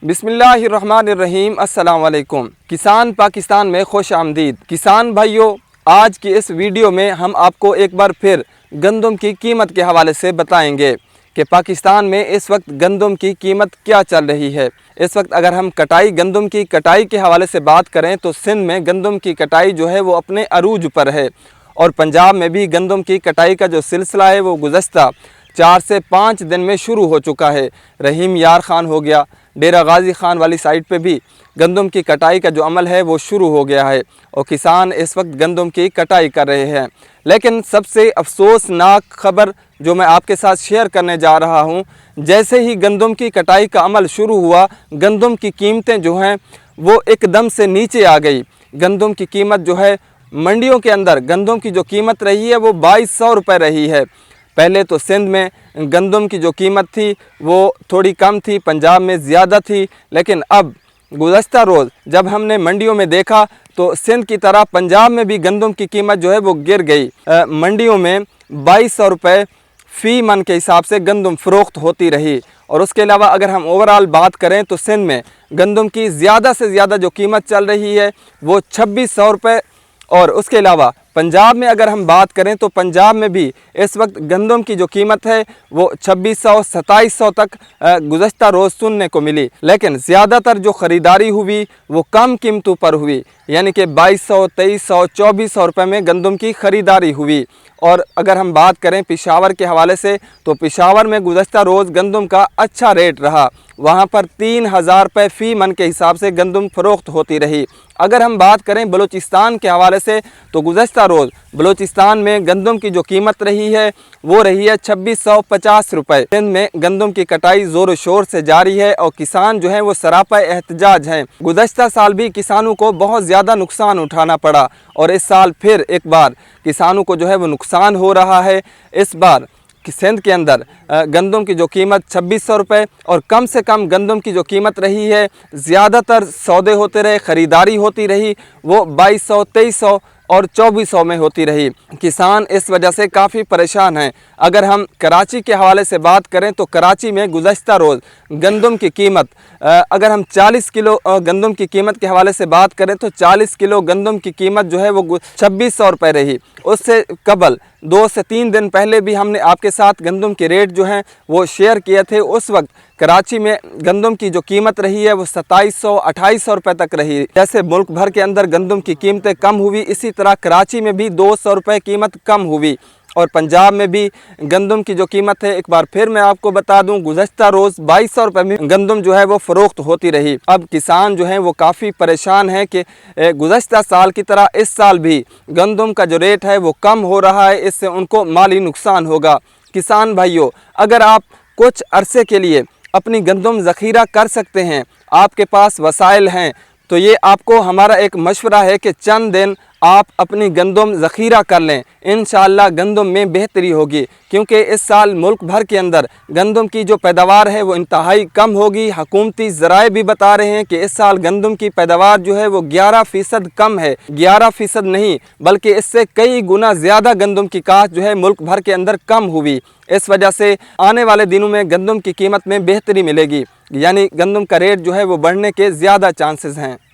बिस्मिल्लाहिर्रहमानिर्रहीम। अस्सलाम वालेकुम। किसान पाकिस्तान में खुश आमदीद। किसान भाइयों, आज की इस वीडियो में हम आपको एक बार फिर गंदम की कीमत के हवाले से बताएंगे कि पाकिस्तान में इस वक्त गंदम की कीमत क्या चल रही है। इस वक्त अगर हम गंदम की कटाई के हवाले से बात करें तो सिंध में गंदम की कटाई जो है वो अपने अरूज पर है, और पंजाब में भी गंदम की कटाई का जो सिलसिला है वो गुज़श्ता 4 से 5 दिन में शुरू हो चुका है। रहीम यार खान हो गया, डेरा गाजी खान वाली साइड पे भी गंदम की कटाई का जो अमल है वो शुरू हो गया है और किसान इस वक्त गंदम की कटाई कर रहे हैं। लेकिन सबसे अफसोसनाक खबर जो मैं आपके साथ शेयर करने जा रहा हूँ, जैसे ही गंदम की कटाई का अमल शुरू हुआ, गंदम की कीमतें जो हैं वो एकदम से नीचे आ गई। गंदम की कीमत जो है मंडियों के अंदर गंदम की जो कीमत रही है वो 2200 रुपये रही है। पहले तो सिंध में गंदम की जो कीमत थी वो थोड़ी कम थी, पंजाब में ज़्यादा थी, लेकिन अब गुज़श्ता रोज़ जब हमने मंडियों में देखा तो सिंध की तरह पंजाब में भी गंदम की कीमत जो है वो गिर गई। मंडियों में 2200 रुपये फ़ी मन के हिसाब से गंदम फ़रोख्त होती रही। और उसके अलावा अगर हम ओवरऑल बात करें तो सिंध में गंदम की ज़्यादा से ज़्यादा जो कीमत चल रही है वो 2600 रुपये। और उसके अलावा पंजाब में अगर हम बात करें तो पंजाब में भी इस वक्त गंदम की जो कीमत है वो 2600-2700 तक गुज़श्ता रोज़ सुनने को मिली। लेकिन ज़्यादातर जो ख़रीदारी हुई वो कम कीमतों पर हुई, यानी कि 2200, 2300, 2400 रुपये में गंदम की ख़रीदारी हुई। और अगर हम बात करें पेशावर के हवाले से तो पेशावर में गुज़श्ता रोज़ गंदम का अच्छा रेट रहा, वहाँ पर 3000 रुपये फ़ी मन के हिसाब से गंदम फ़रोख्त होती रही। अगर हम बात करें बलूचिस्तान के हवाले से तो गुज़श्ता रोज़ बलूचिस्तान में गंदम की जो कीमत रही है वो रही है 2650 रुपये। सिंध में गंदम की कटाई ज़ोर शोर से जारी है और किसान जो हैं वो सरापा एहतजाज हैं। गुज़श्ता साल भी किसानों को बहुत ज़्यादा नुकसान उठाना पड़ा और इस साल फिर एक बार किसानों को जो है वो नुकसान हो रहा है। इस बार सिंध के अंदर गंदम की जो कीमत 2600 रुपये और कम से कम गंदम की जो कीमत रही है, ज़्यादातर सौदे होते रहे, ख़रीदारी होती रही, वो 2200, 2300 और 2400 में होती रही। किसान इस वजह से काफ़ी परेशान हैं। अगर हम कराची के हवाले से बात करें तो कराची में गुज़श्ता रोज़ गंदम की कीमत अगर हम 40 किलो गंदम की कीमत के हवाले से बात करें तो 40 किलो गंदम की कीमत जो है वो 2600 रुपये रही। उससे कबल 2 से 3 दिन पहले भी हमने आपके साथ गंदम के रेट जो हैं वो शेयर किए थे। उस वक्त कराची में गंदम की जो कीमत रही है वो 2700, 2800 रुपये तक रही। जैसे मुल्क भर के अंदर गंदम की कीमतें कम हुई, इसी तरह कराची में भी 200 रुपये कीमत कम हुई। और पंजाब में भी गंदम की जो कीमत है, एक बार फिर मैं आपको बता दूं, गुज़श्ता रोज़ 2200 रुपये में गंदम जो है वो फ़रोख्त होती रही। अब किसान जो हैं वो काफ़ी परेशान हैं कि गुज़श्ता साल की तरह इस साल भी गंदम का जो रेट है वो कम हो रहा है, इससे उनको माली नुकसान होगा। किसान भाइयों, अगर आप कुछ अरसे के लिए अपनी गंदम ज़ख़ीरा कर सकते हैं, आपके पास वसाइल हैं, तो ये आपको हमारा एक मशवरा है कि चंद दिन आप अपनी गंदम ज़ख़ीरा कर लें। इंशाअल्लाह गंदम में बेहतरी होगी, क्योंकि इस साल मुल्क भर के अंदर गंदम की जो पैदावार है वो इंतहाई कम होगी। हुकूमती ज़राए भी बता रहे हैं कि इस साल गंदम की पैदावार जो है वो 11% कम है। 11% नहीं बल्कि इससे कई गुना ज़्यादा गंदम की काश्त जो है मुल्क भर के अंदर कम हुई। इस वजह से आने वाले दिनों में गंदम की कीमत में बेहतरी मिलेगी, यानी गंदम का रेट जो है वो बढ़ने के ज़्यादा चांसेस हैं।